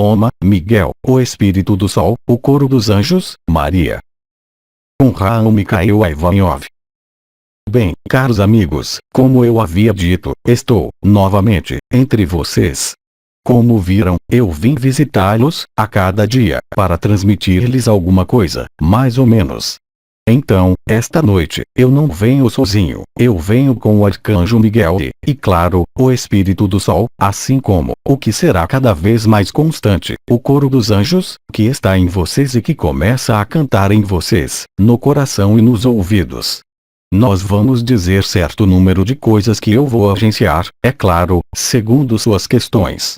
Oma, Miguel, o Espírito do Sol, o coro dos anjos, Maria. Honra Mikhail Ivanov. Bem, caros amigos, como eu havia dito, estou, novamente, entre vocês. Como viram, eu vim visitá-los, a cada dia, para transmitir-lhes alguma coisa, mais ou menos. Então, esta noite, eu não venho sozinho, eu venho com o Arcanjo Miguel e, claro, o Espírito do Sol, assim como, o que será cada vez mais constante, o coro dos anjos, que está em vocês e que começa a cantar em vocês, no coração e nos ouvidos. Nós vamos dizer certo número de coisas que eu vou agenciar, é claro, segundo suas questões.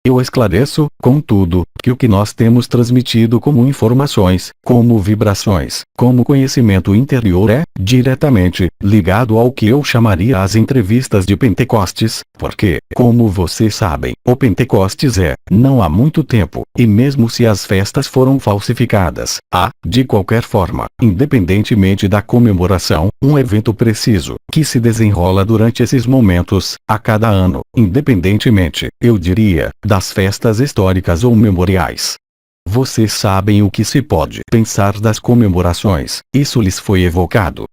Eu esclareço, contudo, que o que nós temos transmitido como informações, como vibrações, como conhecimento interior é, diretamente, ligado ao que eu chamaria as entrevistas de Pentecostes, porque, como vocês sabem, o Pentecostes não há muito tempo, e mesmo se as festas foram falsificadas, há, de qualquer forma, independentemente da comemoração, um evento preciso, que se desenrola durante esses momentos, a cada ano, independentemente, eu diria, das festas históricas ou memoriais. Vocês sabem o que se pode pensar das comemorações, isso lhes foi evocado.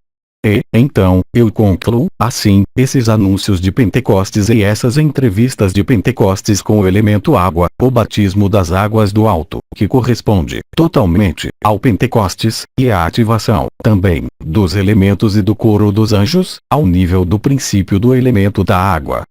E, então, eu concluo, assim, esses anúncios de Pentecostes e essas entrevistas de Pentecostes com o elemento água, o batismo das águas do alto, que corresponde, totalmente, ao Pentecostes, e a ativação, também, dos elementos e do coro dos anjos, ao nível do princípio do elemento da água.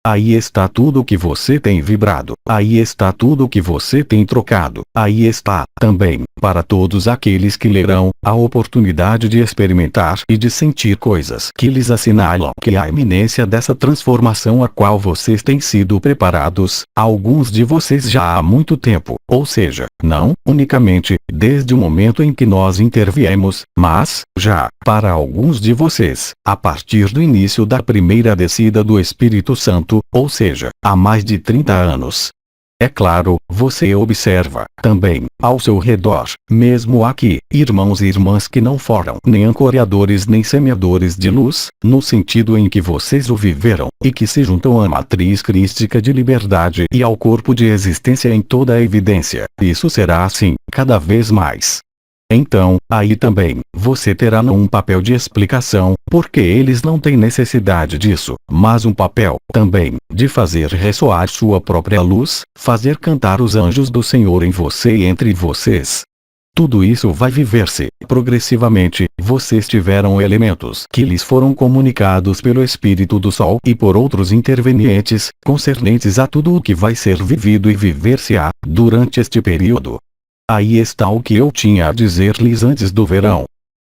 Aí está tudo o que você tem vibrado, aí está tudo o que você tem trocado, aí está, também, para todos aqueles que lerão, a oportunidade de experimentar e de sentir coisas que lhes assinalam que a iminência dessa transformação a qual vocês têm sido preparados, alguns de vocês já há muito tempo, ou seja, não, unicamente, desde o momento em que nós interviemos, mas, já, para alguns de vocês, a partir do início da primeira descida do Espírito Santo, ou seja, há mais de 30 anos. É claro, você observa, também, ao seu redor, mesmo aqui, irmãos e irmãs que não foram nem ancoradores nem semeadores de luz, no sentido em que vocês o viveram, e que se juntam à matriz crística de liberdade e ao corpo de existência em toda a evidência. Isso será assim, cada vez mais. Então, aí também, você terá não um papel de explicação, porque eles não têm necessidade disso, mas um papel, também, de fazer ressoar sua própria luz, fazer cantar os anjos do Senhor em você e entre vocês. Tudo isso vai viver-se, progressivamente, vocês tiveram elementos que lhes foram comunicados pelo Espírito do Sol e por outros intervenientes, concernentes a tudo o que vai ser vivido e viver-se-á, durante este período. Aí está o que eu tinha a dizer-lhes antes do verão.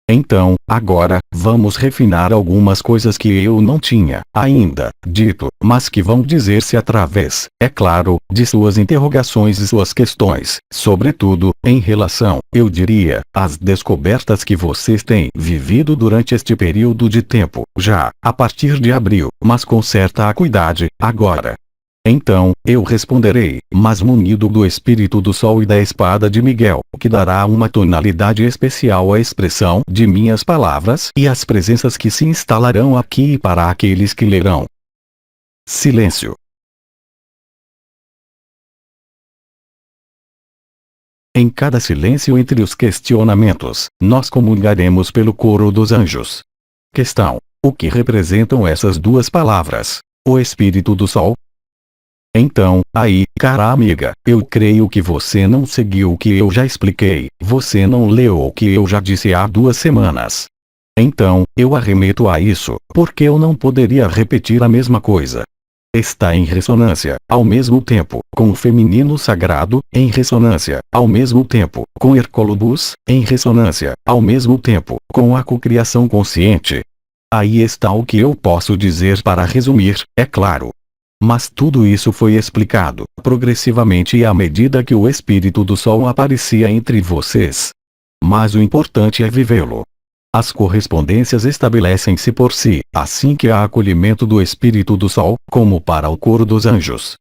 Então, agora, vamos refinar algumas coisas que eu não tinha, ainda, dito, mas que vão dizer-se através, é claro, de suas interrogações e suas questões, sobretudo, em relação, eu diria, às descobertas que vocês têm vivido durante este período de tempo, já, a partir de abril, mas com certa acuidade, agora. Então, eu responderei, mas munido do Espírito do Sol e da espada de Miguel, que dará uma tonalidade especial à expressão de minhas palavras e às presenças que se instalarão aqui para aqueles que lerão. Silêncio. Em cada silêncio entre os questionamentos, nós comungaremos pelo coro dos anjos. Questão: o que representam essas duas palavras? O Espírito do Sol? Então, aí, cara amiga, eu creio que você não seguiu o que eu já expliquei, você não leu o que eu já disse há 2 semanas. Então, eu arremeto a isso, porque eu não poderia repetir a mesma coisa. Está em ressonância, ao mesmo tempo, com o feminino sagrado, em ressonância, ao mesmo tempo, com Hercolobus, em ressonância, ao mesmo tempo, com a cocriação consciente. Aí está o que eu posso dizer para resumir, é claro. Mas tudo isso foi explicado, progressivamente e à medida que o Espírito do Sol aparecia entre vocês. Mas o importante é vivê-lo. As correspondências estabelecem-se por si, assim que há acolhimento do Espírito do Sol, como para o coro dos anjos.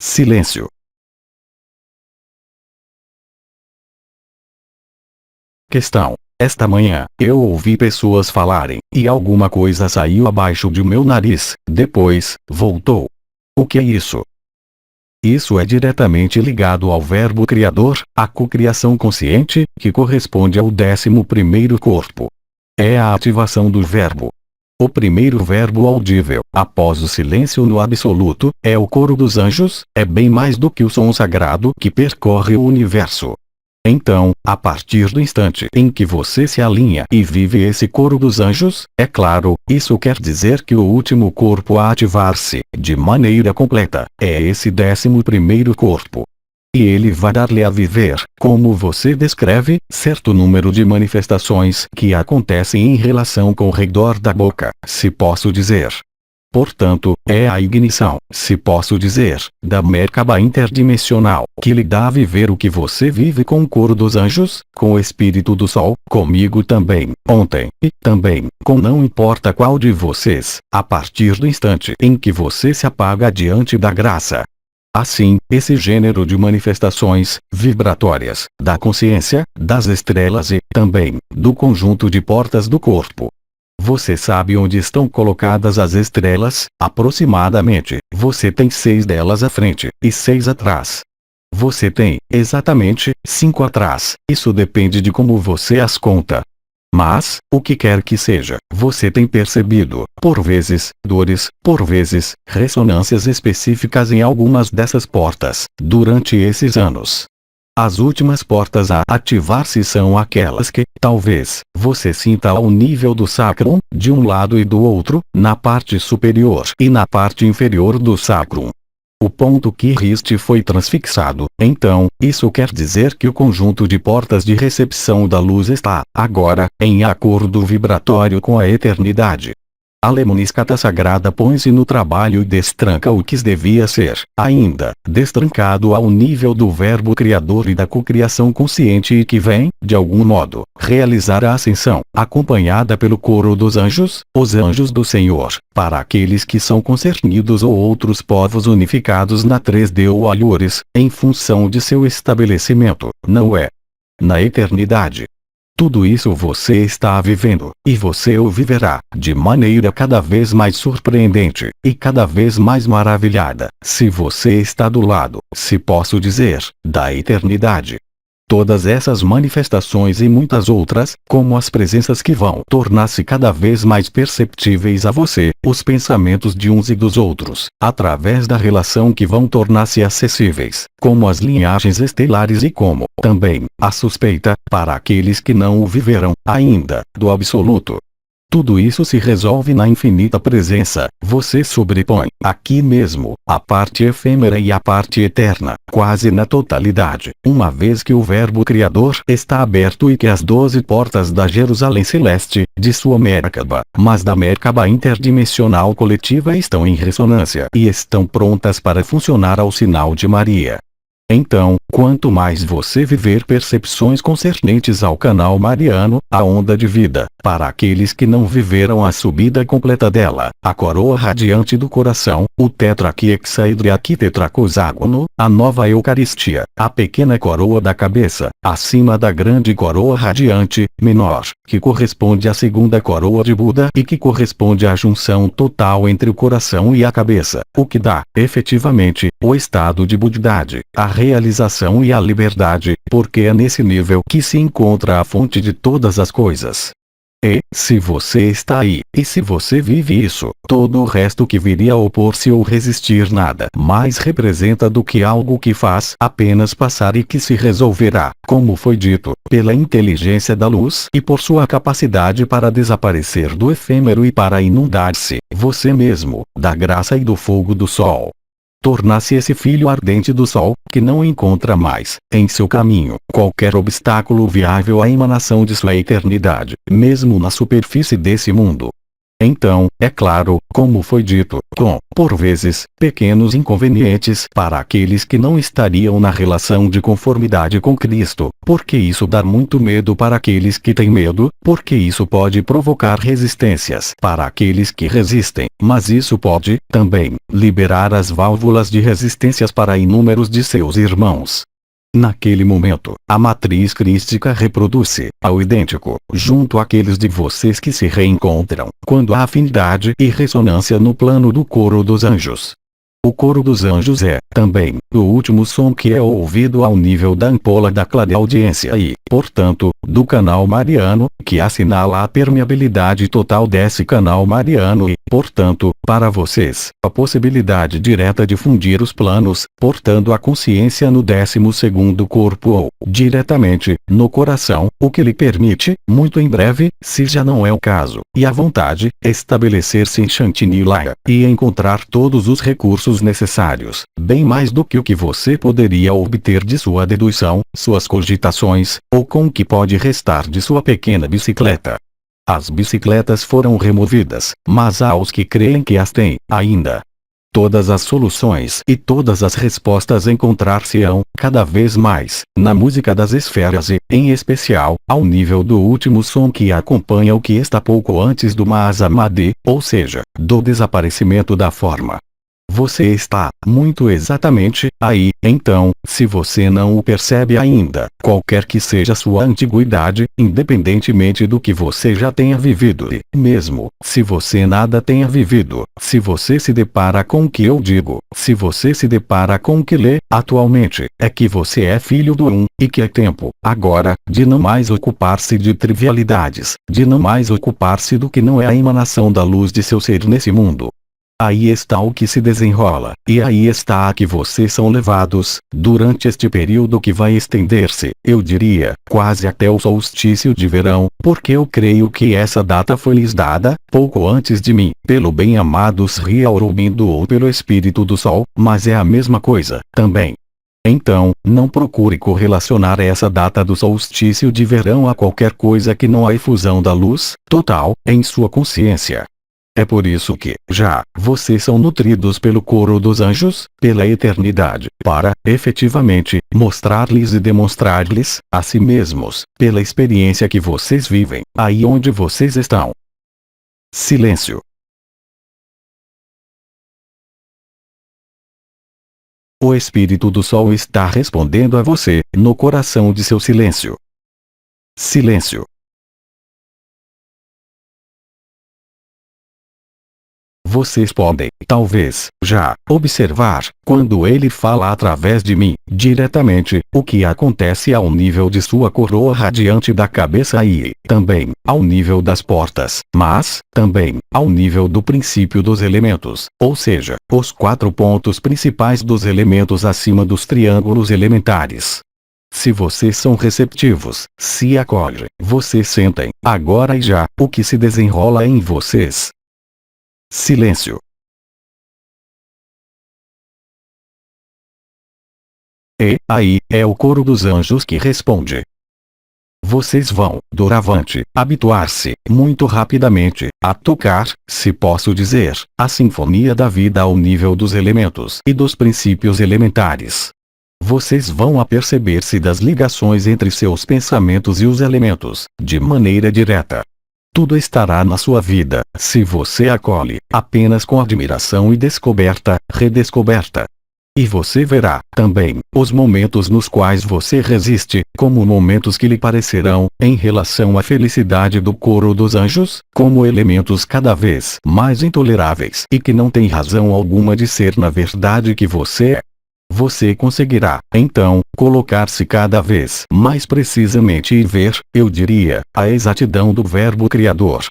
Silêncio. Questão: esta manhã, eu ouvi pessoas falarem, e alguma coisa saiu abaixo de meu nariz, depois, voltou. O que é isso? Isso é diretamente ligado ao verbo criador, a cocriação consciente, que corresponde ao 11º corpo. É a ativação do verbo. O primeiro verbo audível, após o silêncio no absoluto, é o coro dos anjos, é bem mais do que o som sagrado que percorre o universo. Então, a partir do instante em que você se alinha e vive esse coro dos anjos, é claro, isso quer dizer que o último corpo a ativar-se, de maneira completa, é esse 11º corpo. E ele vai dar-lhe a viver, como você descreve, certo número de manifestações que acontecem em relação com o redor da boca, se posso dizer. Portanto, é a ignição, se posso dizer, da Merkaba interdimensional, que lhe dá a viver o que você vive com o coro dos anjos, com o espírito do sol, comigo também, ontem, e também, com não importa qual de vocês, a partir do instante em que você se apaga diante da graça. Assim, esse gênero de manifestações vibratórias, da consciência, das estrelas e, também, do conjunto de portas do corpo. Você sabe onde estão colocadas as estrelas? Aproximadamente, você tem 6 delas à frente, e 6 atrás. Você tem, exatamente, 5 atrás, isso depende de como você as conta. Mas, o que quer que seja, você tem percebido, por vezes, dores, por vezes, ressonâncias específicas em algumas dessas portas, durante esses anos. As últimas portas a ativar-se são aquelas que, talvez, você sinta ao nível do sacrum, de um lado e do outro, na parte superior e na parte inferior do sacrum. O ponto que Rist foi transfixado, então, isso quer dizer que o conjunto de portas de recepção da luz está, agora, em acordo vibratório com a eternidade. A lemniscata sagrada põe-se no trabalho e destranca o que devia ser, ainda, destrancado ao nível do verbo criador e da cocriação consciente e que vem, de algum modo, realizar a ascensão, acompanhada pelo coro dos anjos, os anjos do Senhor, para aqueles que são concernidos ou outros povos unificados na 3D ou alhures, em função de seu estabelecimento, não é? Na eternidade. Tudo isso você está vivendo, e você o viverá, de maneira cada vez mais surpreendente, e cada vez mais maravilhada, se você está do lado, se posso dizer, da eternidade. Todas essas manifestações e muitas outras, como as presenças que vão tornar-se cada vez mais perceptíveis a você, os pensamentos de uns e dos outros, através da relação que vão tornar-se acessíveis, como as linhagens estelares e como, também, a suspeita, para aqueles que não o viveram, ainda, do absoluto. Tudo isso se resolve na infinita presença, você sobrepõe, aqui mesmo, a parte efêmera e a parte eterna, quase na totalidade, uma vez que o verbo criador está aberto e que as 12 portas da Jerusalém Celeste, de sua Merkaba, mas da Merkaba interdimensional coletiva estão em ressonância e estão prontas para funcionar ao sinal de Maria. Então, quanto mais você viver percepções concernentes ao canal mariano, a onda de vida, para aqueles que não viveram a subida completa dela, a coroa radiante do coração, o tetraquiexaedriaquitetracoságono, a nova Eucaristia, a pequena coroa da cabeça, acima da grande coroa radiante, menor, que corresponde à segunda coroa de Buda e que corresponde à junção total entre o coração e a cabeça, o que dá, efetivamente, o estado de budidade, a realização e a liberdade, porque é nesse nível que se encontra a fonte de todas as coisas. E, se você está aí, e se você vive isso, todo o resto que viria a opor-se ou resistir nada mais representa do que algo que faz apenas passar e que se resolverá, como foi dito, pela inteligência da luz e por sua capacidade para desaparecer do efêmero e para inundar-se, você mesmo, da graça e do fogo do sol. Tornar-se esse filho ardente do sol, que não encontra mais, em seu caminho, qualquer obstáculo viável à emanação de sua eternidade, mesmo na superfície desse mundo. Então, é claro, como foi dito, com, por vezes, pequenos inconvenientes para aqueles que não estariam na relação de conformidade com Cristo, porque isso dá muito medo para aqueles que têm medo, porque isso pode provocar resistências para aqueles que resistem, mas isso pode, também, liberar as válvulas de resistências para inúmeros de seus irmãos. Naquele momento, a matriz crística reproduz-se, ao idêntico, junto àqueles de vocês que se reencontram, quando há afinidade e ressonância no plano do coro dos anjos. O coro dos anjos é, também, o último som que é ouvido ao nível da ampola da clareaudiência e, portanto, do canal mariano, que assinala a permeabilidade total desse canal mariano e, portanto, para vocês, a possibilidade direta de fundir os planos, portando a consciência no 12º corpo ou, diretamente, no coração, o que lhe permite, muito em breve, se já não é o caso, e à vontade, estabelecer-se em Chantilly e encontrar todos os recursos necessários, bem mais do que o que você poderia obter de sua dedução, suas cogitações, ou com o que pode restar de sua pequena bicicleta. As bicicletas foram removidas, mas há os que creem que as têm, ainda. Todas as soluções e todas as respostas encontrar-se-ão, cada vez mais, na música das esferas e, em especial, ao nível do último som que acompanha o que está pouco antes do Mahasamadhi, ou seja, do desaparecimento da forma. Você está, muito exatamente, aí, então, se você não o percebe ainda, qualquer que seja sua antiguidade, independentemente do que você já tenha vivido e, mesmo, se você nada tenha vivido, se você se depara com o que eu digo, se você se depara com o que lê, atualmente, é que você é filho do e que é tempo, agora, de não mais ocupar-se de trivialidades, de não mais ocupar-se do que não é a emanação da luz de seu ser nesse mundo. Aí está o que se desenrola, e aí está a que vocês são levados, durante este período que vai estender-se, eu diria, quase até o solstício de verão, porque eu creio que essa data foi lhes dada, pouco antes de mim, pelo bem-amado Sri Aurobindo ou pelo Espírito do Sol, mas é a mesma coisa, também. Então, não procure correlacionar essa data do solstício de verão a qualquer coisa que não a efusão da luz, total, em sua consciência. É por isso que, já, vocês são nutridos pelo coro dos anjos, pela eternidade, para, efetivamente, mostrar-lhes e demonstrar-lhes, a si mesmos, pela experiência que vocês vivem, aí onde vocês estão. Silêncio. O Espírito do Sol está respondendo a você, no coração de seu silêncio. Silêncio. Vocês podem, talvez, já, observar, quando ele fala através de mim, diretamente, o que acontece ao nível de sua coroa radiante da cabeça e, também, ao nível das portas, mas, também, ao nível do princípio dos elementos, ou seja, os 4 pontos principais dos elementos acima dos triângulos elementares. Se vocês são receptivos, se acolhem, vocês sentem, agora e já, o que se desenrola em vocês. Silêncio. E, aí, é o coro dos anjos que responde. Vocês vão, doravante, habituar-se, muito rapidamente, a tocar, se posso dizer, a sinfonia da vida ao nível dos elementos e dos princípios elementares. Vocês vão aperceber-se das ligações entre seus pensamentos e os elementos, de maneira direta. Tudo estará na sua vida, se você acolhe, apenas com admiração e descoberta, redescoberta. E você verá, também, os momentos nos quais você resiste, como momentos que lhe parecerão, em relação à felicidade do coro dos anjos, como elementos cada vez mais intoleráveis e que não têm razão alguma de ser na verdade que você é. Você conseguirá, então, colocar-se cada vez mais precisamente e ver, eu diria, a exatidão do verbo criador.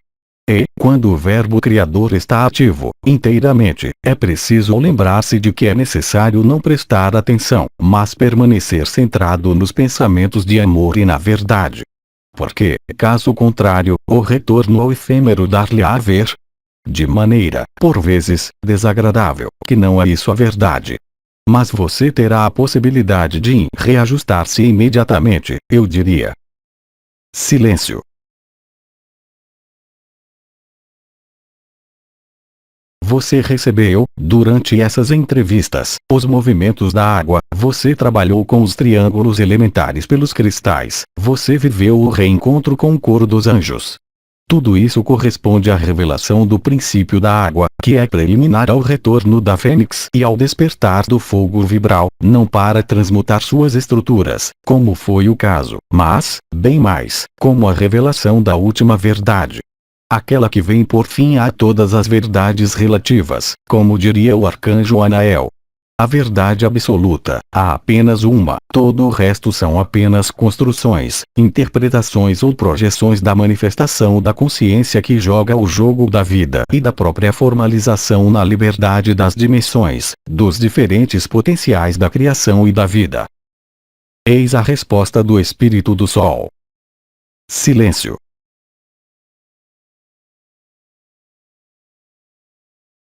E, quando o verbo criador está ativo, inteiramente, é preciso lembrar-se de que é necessário não prestar atenção, mas permanecer centrado nos pensamentos de amor e na verdade. Porque, caso contrário, o retorno ao efêmero dar-lhe a ver, de maneira, por vezes, desagradável, que não é isso a verdade. Mas você terá a possibilidade de reajustar-se imediatamente, eu diria. Silêncio. Você recebeu, durante essas entrevistas, os movimentos da água, você trabalhou com os triângulos elementares pelos cristais, você viveu o reencontro com o coro dos anjos. Tudo isso corresponde à revelação do princípio da água, que é preliminar ao retorno da fênix e ao despertar do fogo vibral, não para transmutar suas estruturas, como foi o caso, mas, bem mais, como a revelação da última verdade. Aquela que vem por fim a todas as verdades relativas, como diria o arcanjo Anael. A verdade absoluta, há apenas uma, todo o resto são apenas construções, interpretações ou projeções da manifestação da consciência que joga o jogo da vida e da própria formalização na liberdade das dimensões, dos diferentes potenciais da criação e da vida. Eis a resposta do Espírito do Sol. Silêncio.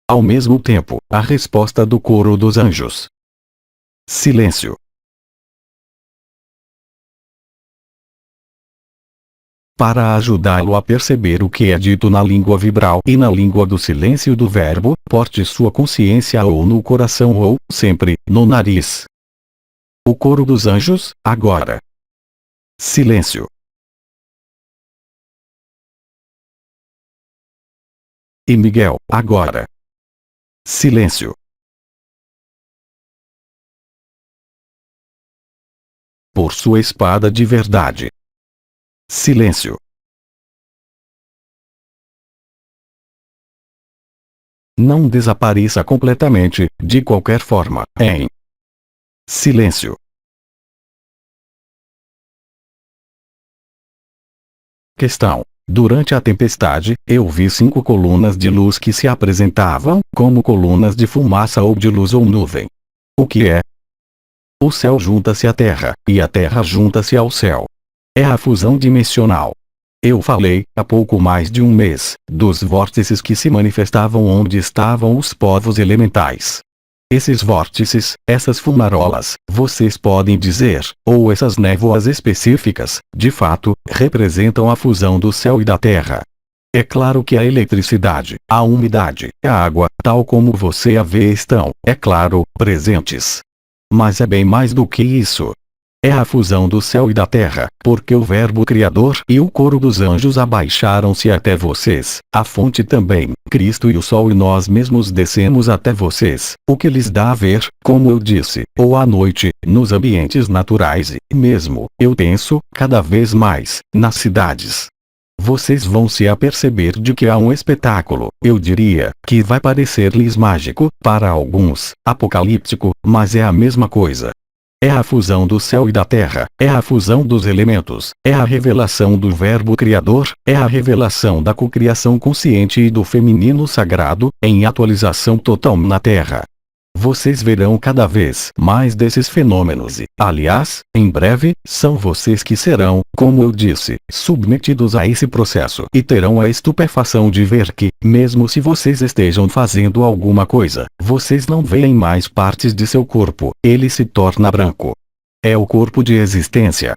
Ao mesmo tempo, a resposta do coro dos anjos. Silêncio. Para ajudá-lo a perceber o que é dito na língua vibral e na língua do silêncio do verbo, porte sua consciência ou no coração ou, sempre, no nariz. O coro dos anjos, agora. Silêncio. E Miguel, agora. Silêncio. Por sua espada de verdade. Silêncio. Não desapareça completamente, de qualquer forma, em silêncio. Questão. Durante a tempestade, eu vi 5 colunas de luz que se apresentavam, como colunas de fumaça ou de luz ou nuvem. O que é? O céu junta-se à terra, e a terra junta-se ao céu. É a fusão dimensional. Eu falei, há pouco mais de um mês, dos vórtices que se manifestavam onde estavam os povos elementais. Esses vórtices, essas fumarolas, vocês podem dizer, ou essas névoas específicas, de fato, representam a fusão do céu e da terra. É claro que a eletricidade, a umidade, a água, tal como você a vê estão, é claro, presentes. Mas é bem mais do que isso. É a fusão do céu e da terra, porque o Verbo Criador e o coro dos anjos abaixaram-se até vocês, a fonte também, Cristo e o Sol e nós mesmos descemos até vocês, o que lhes dá a ver, como eu disse, ou à noite, nos ambientes naturais e, mesmo, eu penso, cada vez mais, nas cidades. Vocês vão se aperceber de que há um espetáculo, eu diria, que vai parecer-lhes mágico, para alguns, apocalíptico, mas é a mesma coisa. É a fusão do céu e da terra, é a fusão dos elementos, é a revelação do Verbo Criador, é a revelação da cocriação consciente e do feminino sagrado, em atualização total na Terra. Vocês verão cada vez mais desses fenômenos e, aliás, em breve, são vocês que serão, como eu disse, submetidos a esse processo e terão a estupefação de ver que, mesmo se vocês estejam fazendo alguma coisa, vocês não veem mais partes de seu corpo, ele se torna branco. É o corpo de existência.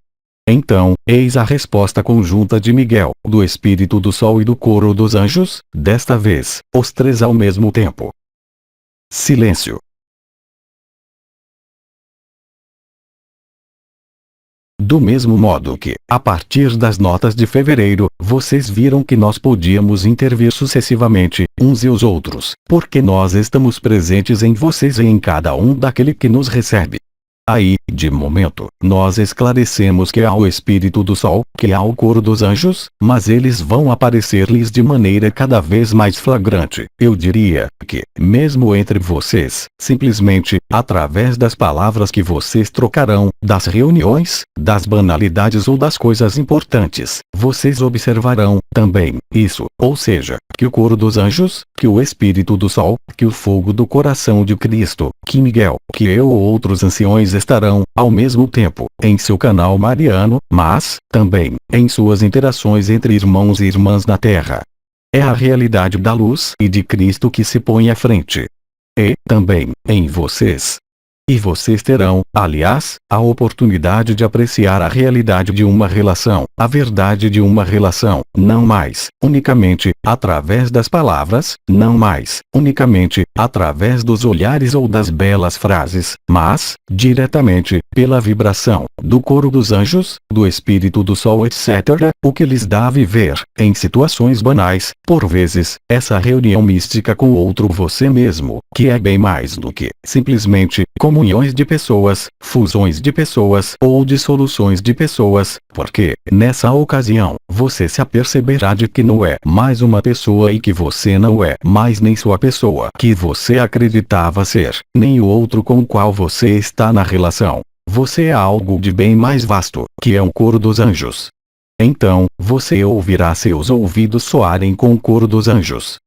Então, eis a resposta conjunta de Miguel, do Espírito do Sol e do coro dos anjos, desta vez, os 3 ao mesmo tempo. Silêncio. Do mesmo modo que, a partir das notas de fevereiro, vocês viram que nós podíamos intervir sucessivamente, uns e os outros, porque nós estamos presentes em vocês e em cada um daquele que nos recebe. Aí, de momento, nós esclarecemos que há o Espírito do Sol, que há o coro dos anjos, mas eles vão aparecer-lhes de maneira cada vez mais flagrante. Eu diria que, mesmo entre vocês, simplesmente, através das palavras que vocês trocarão, das reuniões, das banalidades ou das coisas importantes, vocês observarão, também, isso, ou seja, que o coro dos anjos, que o Espírito do Sol, que o fogo do coração de Cristo, que Miguel, que eu ou outros anciões estarão, ao mesmo tempo, em seu canal mariano, mas, também, em suas interações entre irmãos e irmãs na Terra. É a realidade da luz e de Cristo que se põe à frente. E, também, em vocês. E vocês terão, aliás, a oportunidade de apreciar a realidade de uma relação, a verdade de uma relação, não mais, unicamente, através das palavras, não mais, unicamente, através dos olhares ou das belas frases, mas, diretamente, pela vibração, do coro dos anjos, do Espírito do Sol etc., o que lhes dá a viver, em situações banais, por vezes, essa reunião mística com outro você mesmo, que é bem mais do que, simplesmente, como comunhões de pessoas, fusões de pessoas ou dissoluções de pessoas, porque, nessa ocasião, você se aperceberá de que não é mais uma pessoa e que você não é mais nem sua pessoa que você acreditava ser, nem o outro com o qual você está na relação. Você é algo de bem mais vasto, que é um coro dos anjos. Então, você ouvirá seus ouvidos soarem com o coro dos anjos.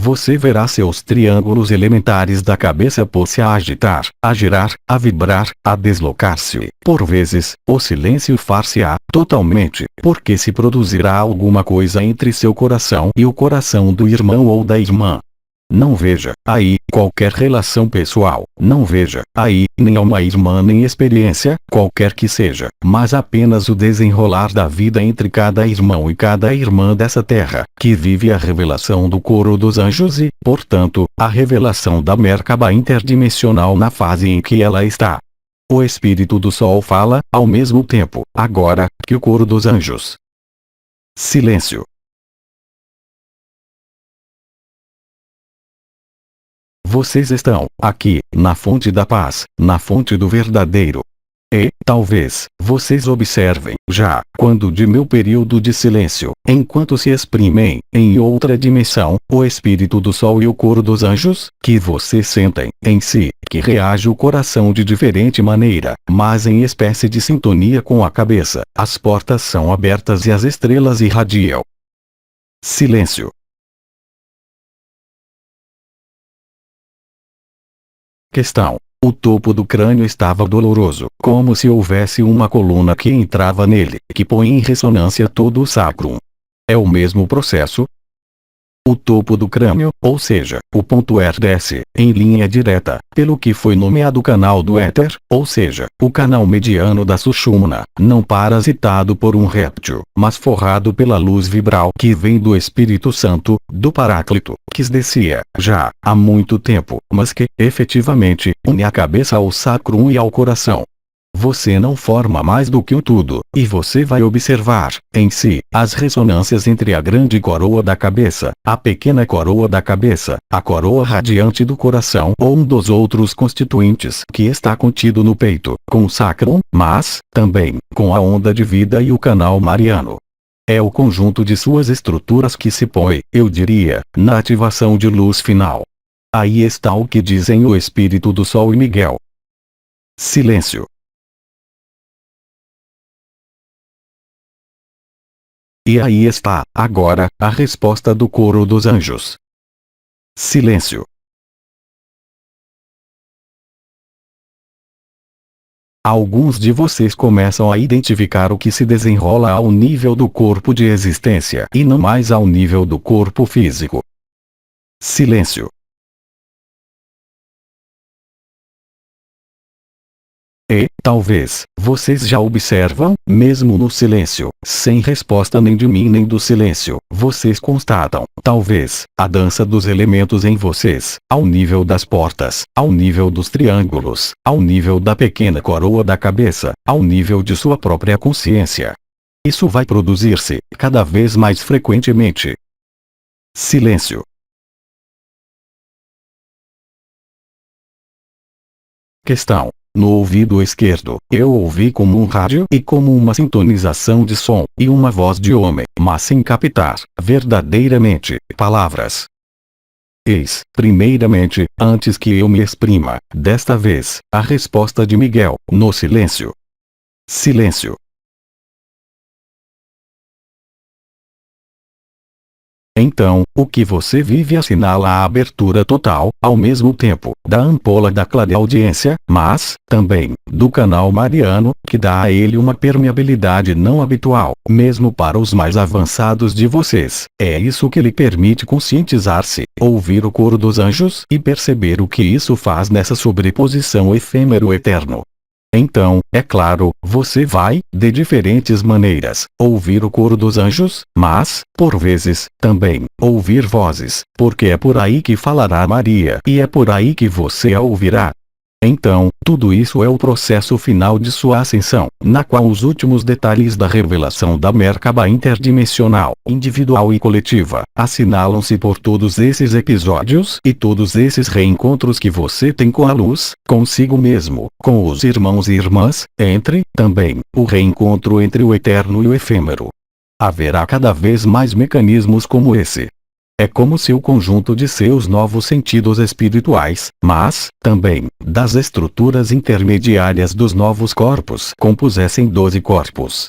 Você verá seus triângulos elementares da cabeça se a agitar, a girar, a vibrar, a deslocar-se. Por vezes, o silêncio far-se-á totalmente, porque se produzirá alguma coisa entre seu coração e o coração do irmão ou da irmã. Não veja aí qualquer relação pessoal, não veja aí nem uma irmã nem experiência, qualquer que seja, mas apenas o desenrolar da vida entre cada irmão e cada irmã dessa terra, que vive a revelação do coro dos anjos e, portanto, a revelação da Merkaba interdimensional na fase em que ela está. O Espírito do Sol fala, ao mesmo tempo, agora, que o coro dos anjos. Silêncio. Vocês estão, aqui, na fonte da paz, na fonte do verdadeiro. E, talvez, vocês observem, já, quando de meu período de silêncio, enquanto se exprimem, em outra dimensão, o Espírito do Sol e o coro dos anjos, que vocês sentem, em si, que reage o coração de diferente maneira, mas em espécie de sintonia com a cabeça, as portas são abertas e as estrelas irradiam. Silêncio. Questão. O topo do crânio estava doloroso, como se houvesse uma coluna que entrava nele, que põe em ressonância todo o sacrum. É o mesmo processo? O topo do crânio, ou seja, o ponto R desce, em linha direta, pelo que foi nomeado canal do éter, ou seja, o canal mediano da Sushumna, não parasitado por um réptil, mas forrado pela luz vibral que vem do Espírito Santo, do Paráclito, que descia, já, há muito tempo, mas que, efetivamente, une a cabeça ao sacrum e ao coração. Você não forma mais do que um tudo, e você vai observar, em si, as ressonâncias entre a grande coroa da cabeça, a pequena coroa da cabeça, a coroa radiante do coração ou um dos outros constituintes que está contido no peito, com o sacrum, mas, também, com a onda de vida e o canal mariano. É o conjunto de suas estruturas que se põe, eu diria, na ativação de luz final. Aí está o que dizem o Espírito do Sol e Miguel. Silêncio. E aí está, agora, a resposta do coro dos anjos. Silêncio. Alguns de vocês começam a identificar o que se desenrola ao nível do corpo de existência e não mais ao nível do corpo físico. Silêncio. E, talvez, vocês já observam, mesmo no silêncio, sem resposta nem de mim nem do silêncio, vocês constatam, talvez, a dança dos elementos em vocês, ao nível das portas, ao nível dos triângulos, ao nível da pequena coroa da cabeça, ao nível de sua própria consciência. Isso vai produzir-se, cada vez mais frequentemente. Silêncio. Questão. No ouvido esquerdo, eu ouvi como um rádio e como uma sintonização de som, e uma voz de homem, mas sem captar, verdadeiramente, palavras. Eis, primeiramente, antes que eu me exprima, desta vez, a resposta de Miguel, no silêncio. Silêncio. Então, o que você vive assinala a abertura total, ao mesmo tempo, da ampola da clareaudiência, mas, também, do canal mariano, que dá a ele uma permeabilidade não habitual, mesmo para os mais avançados de vocês. É isso que lhe permite conscientizar-se, ouvir o coro dos anjos e perceber o que isso faz nessa sobreposição efêmero-eterno. Então, é claro, você vai, de diferentes maneiras, ouvir o coro dos anjos, mas, por vezes, também, ouvir vozes, porque é por aí que falará Maria e é por aí que você a ouvirá. Então, tudo isso é o processo final de sua ascensão, na qual os últimos detalhes da revelação da Merkaba interdimensional, individual e coletiva, assinalam-se por todos esses episódios e todos esses reencontros que você tem com a luz, consigo mesmo, com os irmãos e irmãs, também, o reencontro entre o eterno e o efêmero. Haverá cada vez mais mecanismos como esse. É como se o conjunto de seus novos sentidos espirituais, mas, também, das estruturas intermediárias dos novos corpos compusessem 12 corpos.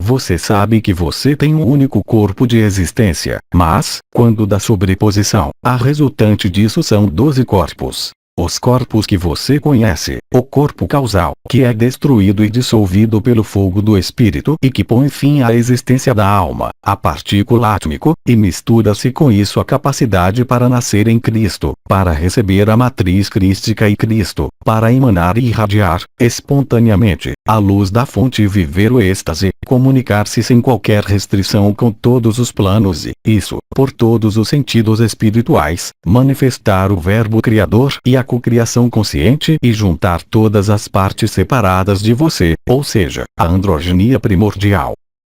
Você sabe que você tem um único corpo de existência, mas, quando da sobreposição, a resultante disso são 12 corpos. Os corpos que você conhece, o corpo causal, que é destruído e dissolvido pelo fogo do espírito e que põe fim à existência da alma, a partícula átmico, e mistura-se com isso a capacidade para nascer em Cristo, para receber a matriz crística e Cristo, para emanar e irradiar, espontaneamente, a luz da fonte e viver o êxtase, comunicar-se sem qualquer restrição com todos os planos e, isso, por todos os sentidos espirituais, manifestar o verbo criador e a cocriação consciente e juntar todas as partes separadas de você, ou seja, a androgenia primordial.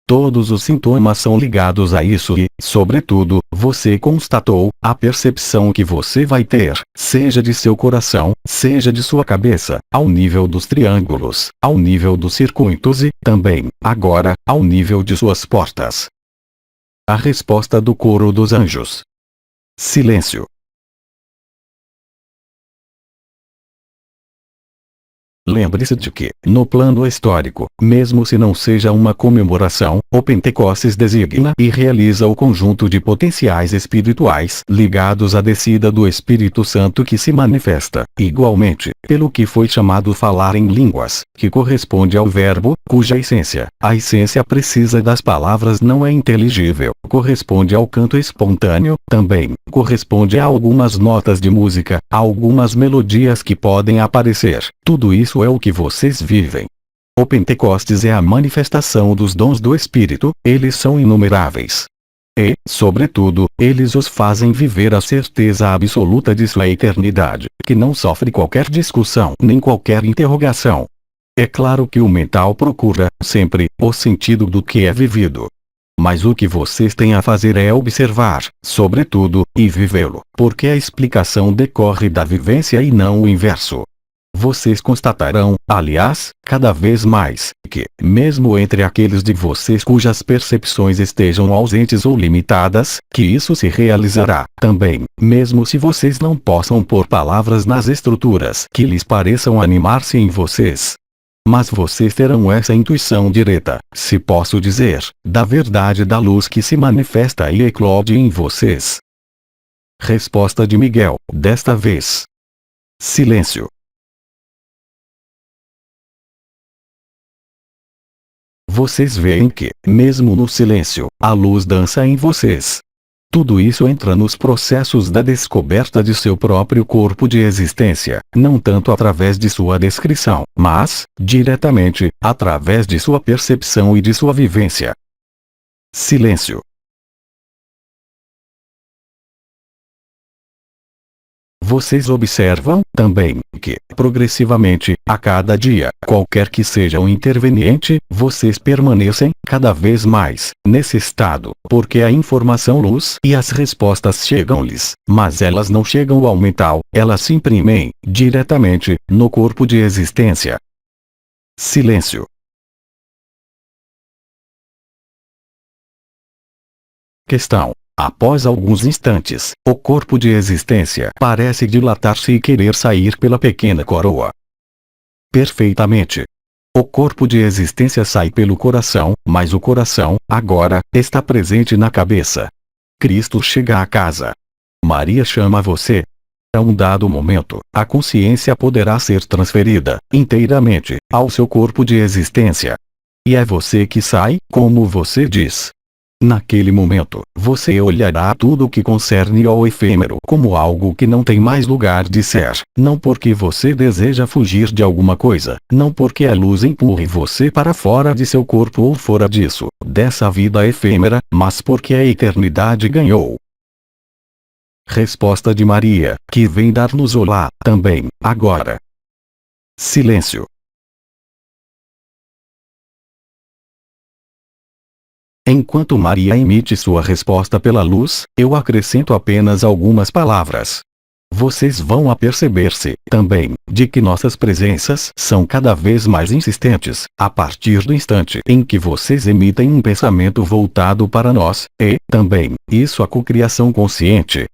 Todos os sintomas são ligados a isso e, sobretudo, você constatou, a percepção que você vai ter, seja de seu coração, seja de sua cabeça, ao nível dos triângulos, ao nível dos circuitos e, também, agora, ao nível de suas portas. A resposta do coro dos anjos. Silêncio. Lembre-se de que, no plano histórico, mesmo se não seja uma comemoração, o Pentecostes designa e realiza o conjunto de potenciais espirituais ligados à descida do Espírito Santo que se manifesta, igualmente, pelo que foi chamado falar em línguas, que corresponde ao verbo, cuja essência, a essência precisa das palavras não é inteligível, corresponde ao canto espontâneo, também, corresponde a algumas notas de música, a algumas melodias que podem aparecer, tudo isso é o que vocês vivem. O Pentecostes é a manifestação dos dons do Espírito, eles são inumeráveis. E, sobretudo, eles os fazem viver a certeza absoluta de sua eternidade, que não sofre qualquer discussão nem qualquer interrogação. É claro que o mental procura, sempre, o sentido do que é vivido. Mas o que vocês têm a fazer é observar, sobretudo, e vivê-lo, porque a explicação decorre da vivência e não o inverso. Vocês constatarão, aliás, cada vez mais, que, mesmo entre aqueles de vocês cujas percepções estejam ausentes ou limitadas, que isso se realizará, também, mesmo se vocês não possam pôr palavras nas estruturas que lhes pareçam animar-se em vocês. Mas vocês terão essa intuição direta, se posso dizer, da verdade da luz que se manifesta e eclode em vocês. Resposta de Miguel, desta vez. Silêncio. Vocês veem que, mesmo no silêncio, a luz dança em vocês. Tudo isso entra nos processos da descoberta de seu próprio corpo de existência, não tanto através de sua descrição, mas, diretamente, através de sua percepção e de sua vivência. Silêncio. Vocês observam, também, que, progressivamente, a cada dia, qualquer que seja o interveniente, vocês permanecem, cada vez mais, nesse estado, porque a informação luz e as respostas chegam-lhes, mas elas não chegam ao mental, elas se imprimem, diretamente, no corpo de existência. Silêncio. Questão. Após alguns instantes, o corpo de existência parece dilatar-se e querer sair pela pequena coroa. Perfeitamente. O corpo de existência sai pelo coração, mas o coração, agora, está presente na cabeça. Cristo chega à casa. Maria chama você. A um dado momento, a consciência poderá ser transferida, inteiramente, ao seu corpo de existência. E é você que sai, como você diz. Naquele momento, você olhará tudo o que concerne ao efêmero como algo que não tem mais lugar de ser, não porque você deseja fugir de alguma coisa, não porque a luz empurre você para fora de seu corpo ou fora disso, dessa vida efêmera, mas porque a eternidade ganhou. Resposta de Maria, que vem dar-nos olá, também, agora. Silêncio. Enquanto Maria emite sua resposta pela luz, eu acrescento apenas algumas palavras. Vocês vão aperceber-se, também, de que nossas presenças são cada vez mais insistentes, a partir do instante em que vocês emitem um pensamento voltado para nós, e, também, isso a cocriação consciente.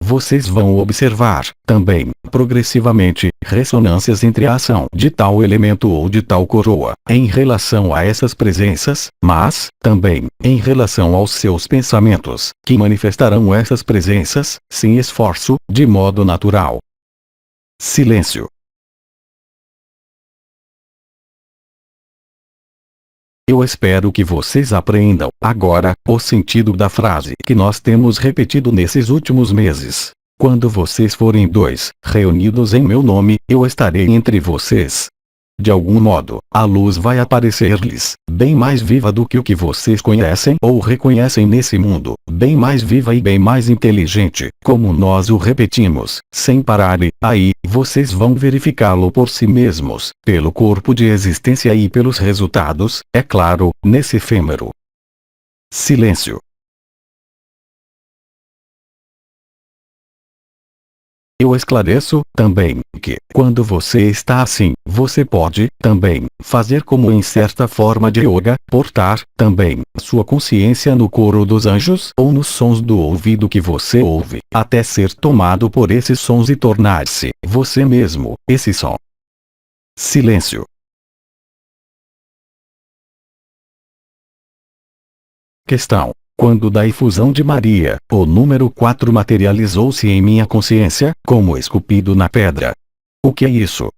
Vocês vão observar, também, progressivamente, ressonâncias entre a ação de tal elemento ou de tal coroa, em relação a essas presenças, mas, também, em relação aos seus pensamentos, que manifestarão essas presenças, sem esforço, de modo natural. Silêncio. Eu espero que vocês apreendam, agora, o sentido da frase que nós temos repetido nesses últimos meses. Quando vocês forem dois, reunidos em meu nome, eu estarei entre vocês. De algum modo, a luz vai aparecer-lhes, bem mais viva do que o que vocês conhecem ou reconhecem nesse mundo, bem mais viva e bem mais inteligente, como nós o repetimos, sem parar e, aí, vocês vão verificá-lo por si mesmos, pelo corpo de existência e pelos resultados, é claro, nesse efêmero. Silêncio. Eu esclareço, também, que, quando você está assim, você pode, também, fazer como em certa forma de yoga, portar, também, sua consciência no coro dos anjos ou nos sons do ouvido que você ouve, até ser tomado por esses sons e tornar-se, você mesmo, esse som. Silêncio. Questão. Quando da efusão de Maria, o número 4 materializou-se em minha consciência, como esculpido na pedra. O que é isso?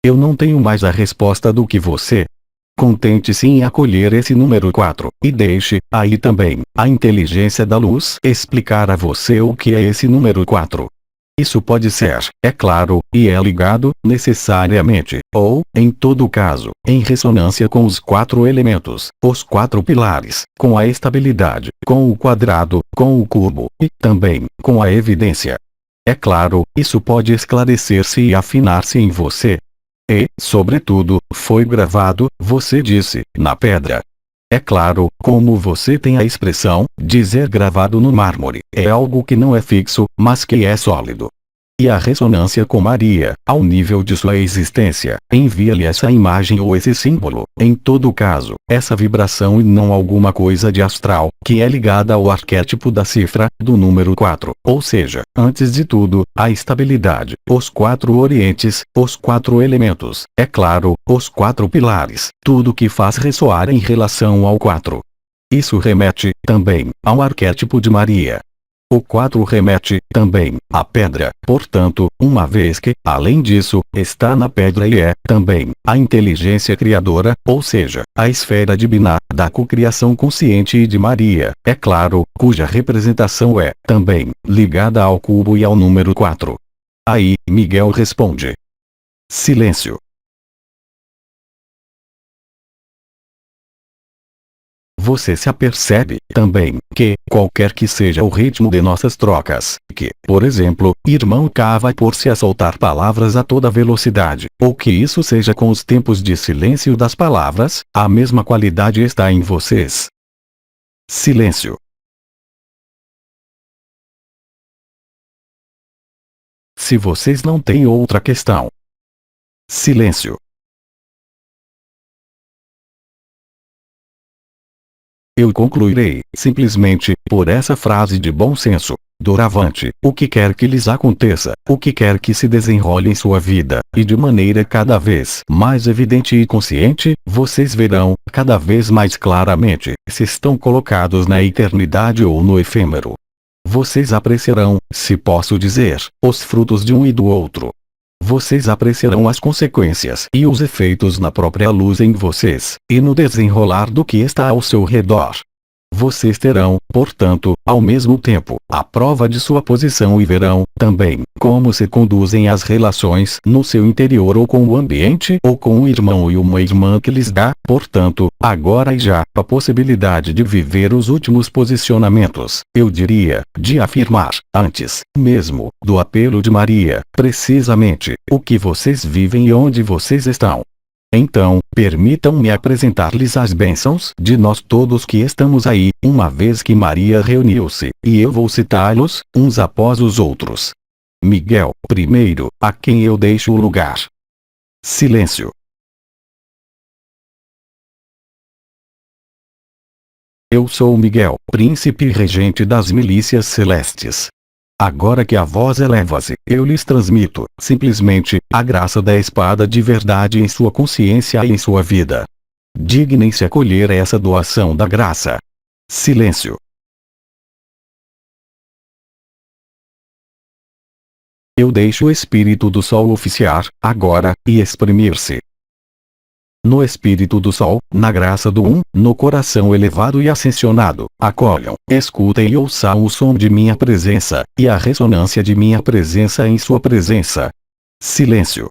Eu não tenho mais a resposta do que você. Contente-se em acolher esse número 4, e deixe, aí também, a inteligência da luz explicar a você o que é esse número 4. Isso pode ser, é claro, e é ligado, necessariamente, ou, em todo caso, em ressonância com os 4 elementos, os 4 pilares, com a estabilidade, com o quadrado, com o cubo, e, também, com a evidência. É claro, isso pode esclarecer-se e afinar-se em você. E, sobretudo, foi gravado, você disse, na pedra. É claro, como você tem a expressão, dizer gravado no mármore, é algo que não é fixo, mas que é sólido. E a ressonância com Maria, ao nível de sua existência, envia-lhe essa imagem ou esse símbolo, em todo caso, essa vibração e não alguma coisa de astral, que é ligada ao arquétipo da cifra, do número 4, ou seja, antes de tudo, a estabilidade, os 4 orientes, os 4 elementos, é claro, os 4 pilares, tudo que faz ressoar em relação ao 4. Isso remete, também, ao arquétipo de Maria. O 4 remete, também, à pedra, portanto, uma vez que, além disso, está na pedra e é, também, a inteligência criadora, ou seja, a esfera divina, da cocriação consciente e de Maria, é claro, cuja representação é, também, ligada ao cubo e ao número 4. Aí, Miguel responde. Silêncio. Você se apercebe, também, que, qualquer que seja o ritmo de nossas trocas, que, por exemplo, irmão K vai por-se a soltar palavras a toda velocidade, ou que isso seja com os tempos de silêncio das palavras, a mesma qualidade está em vocês. Silêncio. Se vocês não têm outra questão. Silêncio. Eu concluirei, simplesmente, por essa frase de bom senso. Doravante, o que quer que lhes aconteça, o que quer que se desenrole em sua vida, e de maneira cada vez mais evidente e consciente, vocês verão, cada vez mais claramente, se estão colocados na eternidade ou no efêmero. Vocês apreciarão, se posso dizer, os frutos de um e do outro. Vocês apreciarão as consequências e os efeitos na própria luz em vocês, e no desenrolar do que está ao seu redor. Vocês terão, portanto, ao mesmo tempo, a prova de sua posição e verão, também, como se conduzem as relações no seu interior ou com o ambiente ou com um irmão e uma irmã que lhes dá, portanto, agora e já, a possibilidade de viver os últimos posicionamentos, eu diria, de afirmar, antes, mesmo, do apelo de Maria, precisamente, o que vocês vivem e onde vocês estão. Então, permitam-me apresentar-lhes as bênçãos de nós todos que estamos aí, uma vez que Maria reuniu-se, e eu vou citá-los, uns após os outros. Miguel, primeiro, a quem eu deixo o lugar. Silêncio. Eu sou Miguel, príncipe e regente das milícias celestes. Agora que a voz eleva-se, eu lhes transmito, simplesmente, a graça da espada de verdade em sua consciência e em sua vida. Dignem-se acolher essa doação da graça. Silêncio. Eu deixo o espírito do sol oficiar, agora, e exprimir-se. No espírito do sol, na graça do no coração elevado e ascensionado, acolham, escutem e ouçam o som de minha presença, e a ressonância de minha presença em sua presença. Silêncio.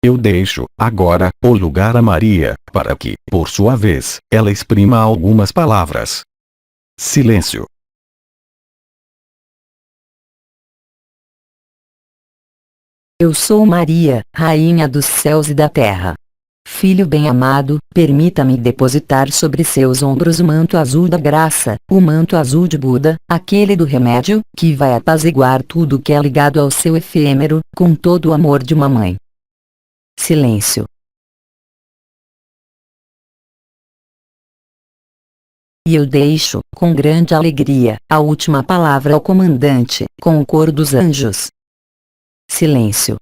Eu deixo, agora, o lugar a Maria, para que, por sua vez, ela exprima algumas palavras. Silêncio. Eu sou Maria, Rainha dos céus e da terra. Filho bem-amado, permita-me depositar sobre seus ombros o manto azul da graça, o manto azul de Buda, aquele do remédio, que vai apaziguar tudo que é ligado ao seu efêmero, com todo o amor de uma mãe. Silêncio. E eu deixo, com grande alegria, a última palavra ao comandante, com o coro dos anjos. Silêncio.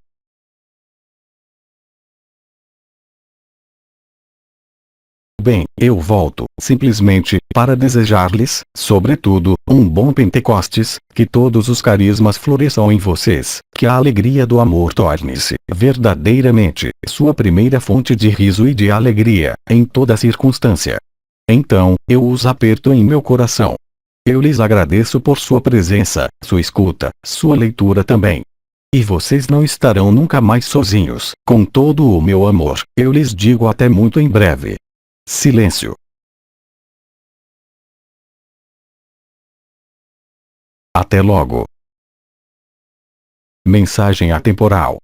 Bem, eu volto, simplesmente, para desejar-lhes, sobretudo, um bom Pentecostes, que todos os carismas floresçam em vocês, que a alegria do amor torne-se, verdadeiramente, sua primeira fonte de riso e de alegria, em toda circunstância. Então, eu os aperto em meu coração. Eu lhes agradeço por sua presença, sua escuta, sua leitura também. E vocês não estarão nunca mais sozinhos, com todo o meu amor, eu lhes digo até muito em breve. Silêncio. Até logo. Mensagem atemporal.